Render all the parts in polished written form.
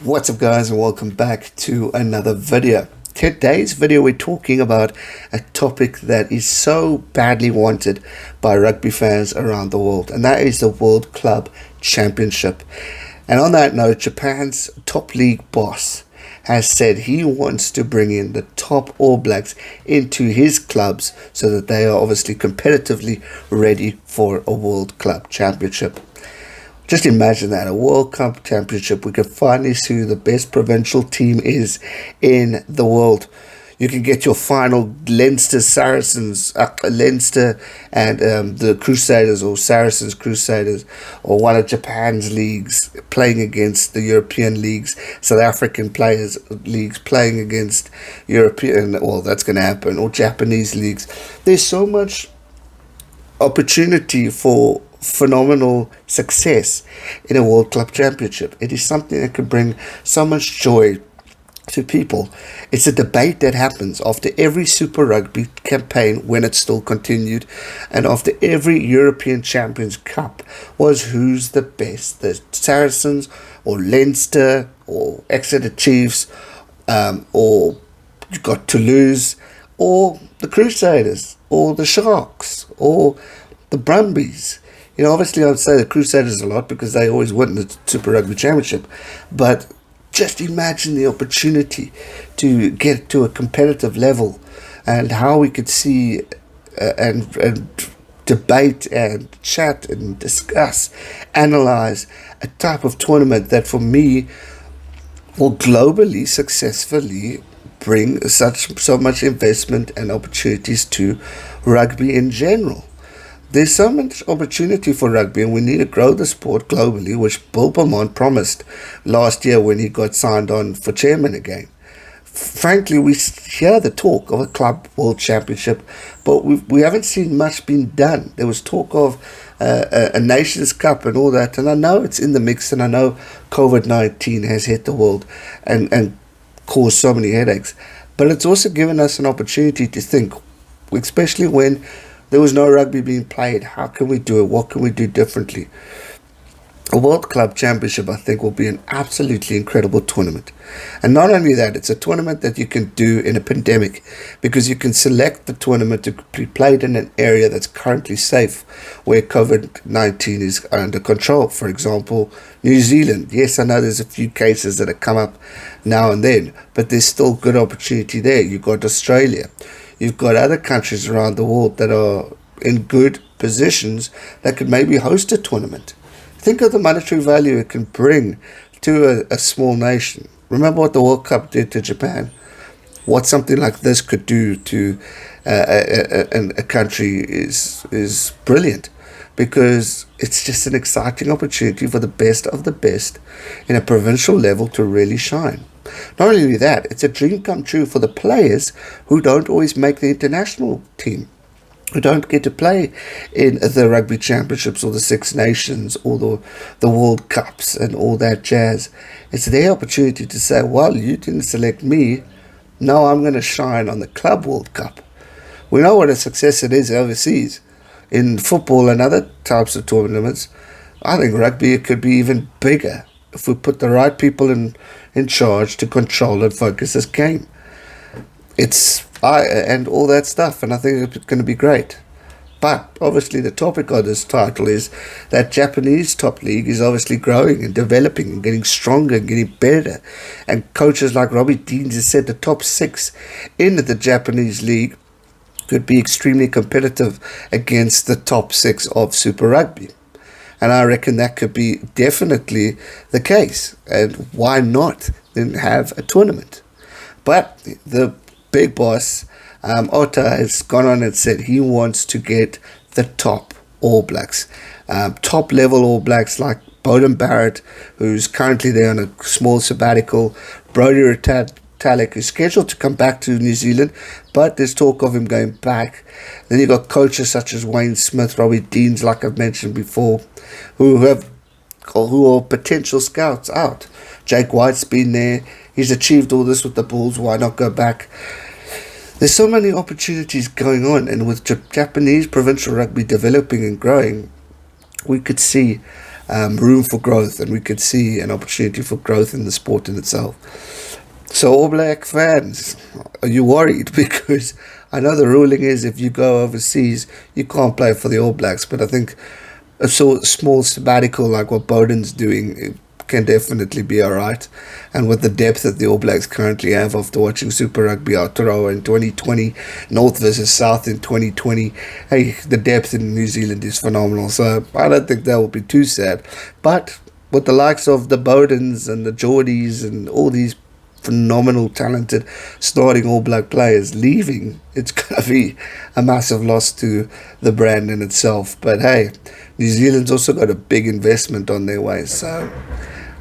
What's up guys, and welcome back to another video. Today's video we're talking about a topic that is so badly wanted by rugby fans around the world, and that is the World Club Championship. And on that note, Japan's top league boss has said he wants to bring in the top All Blacks into his clubs so that they are obviously competitively ready for a World Club Championship. Just imagine that, a World Cup Championship. We could finally see who the best provincial team is in the world. You can get your final Leinster Saracens, Leinster and the Crusaders, or Saracens Crusaders, or one of Japan's leagues playing against the European leagues, South African players leagues playing against European, well, that's going to happen, or Japanese leagues. There's so much opportunity for phenomenal success in a World Club Championship. It is something that can bring so much joy to people. It's a debate that happens after every Super Rugby campaign when it still continued, and after every European Champions Cup was who's the best, the Saracens or Leinster or Exeter Chiefs, or you got Toulouse or the Crusaders or the Sharks or the Brumbies. You know, obviously I would say the Crusaders a lot because they always win the Super Rugby Championship. But just imagine the opportunity to get to a competitive level, and how we could see and debate and chat and discuss, analyze a type of tournament that for me will globally successfully bring so much investment and opportunities to rugby in general. There's so much opportunity for rugby, and we need to grow the sport globally, which Bill Beaumont promised last year when he got signed on for chairman again. Frankly, we hear the talk of a Club World Championship, but we haven't seen much being done. There was talk of a Nations Cup and all that, and I know it's in the mix, and I know COVID-19 has hit the world and caused so many headaches, but it's also given us an opportunity to think, especially when there was no rugby being played. How can we do it? What can we do differently? A World Club Championship, I think, will be an absolutely incredible tournament. And not only that, it's a tournament that you can do in a pandemic, because you can select the tournament to be played in an area that's currently safe, where COVID-19 is under control. For example, New Zealand. Yes, I know there's a few cases that have come up now and then, but there's still good opportunity there. You've got Australia. You've got other countries around the world that are in good positions that could maybe host a tournament. Think of the monetary value it can bring to a small nation. Remember what the World Cup did to Japan? What something like this could do to a country is brilliant, because it's just an exciting opportunity for the best of the best in a provincial level to really shine. Not only that, it's a dream come true for the players who don't always make the international team, who don't get to play in the Rugby Championships or the Six Nations or the World Cups and all that jazz. It's their opportunity to say, well, you didn't select me, now I'm going to shine on the Club World Cup. We know what a success it is overseas. In football and other types of tournaments, I think rugby, it could be even bigger if we put the right people in charge to control and focus this game. And all that stuff, and I think it's going to be great. But obviously the topic of this title is that Japanese top league is obviously growing and developing and getting stronger and getting better. And coaches like Robbie Deans has said the top 6 in the Japanese league could be extremely competitive against the top 6 of Super Rugby. And I reckon that could be definitely the case. And why not then have a tournament? But the big boss, Ota, has gone on and said he wants to get the top All Blacks. Top level All Blacks like Beauden, Barrett, who's currently there on a small sabbatical. Brodie, Retallick is scheduled to come back to New Zealand, but there's talk of him going back. Then you've got coaches such as Wayne Smith, Robbie Deans, like I've mentioned before, who are potential scouts out. Jake White's been there. He's achieved all this with the Bulls. Why not go back? There's so many opportunities going on, and with Japanese provincial rugby developing and growing, we could see room for growth, and we could see an opportunity for growth in the sport in itself. So All Black fans, are you worried? Because I know the ruling is if you go overseas, you can't play for the All Blacks, but I think a small sabbatical like what Beauden's doing, it can definitely be alright. And with the depth that the All Blacks currently have after watching Super Rugby Aotearoa in 2020, North versus South in 2020, hey, the depth in New Zealand is phenomenal. So I don't think that will be too sad. But with the likes of the Beaudens and the Geordies and all these phenomenal, talented, starting All Black players leaving, it's going to be a massive loss to the brand in itself. But hey, New Zealand's also got a big investment on their way, so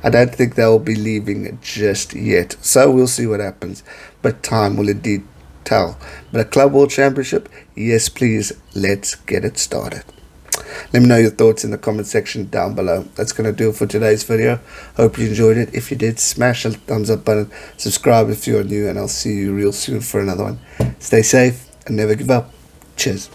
I don't think they'll be leaving just yet. So we'll see what happens, but time will indeed tell. But a Club World Championship, yes please, let's get it started. Let me know your thoughts in the comment section down below. That's going to do it for today's video. Hope you enjoyed it. If you did, smash the thumbs up button, subscribe if you're new, and I'll see you real soon for another one. Stay safe and never give up. Cheers.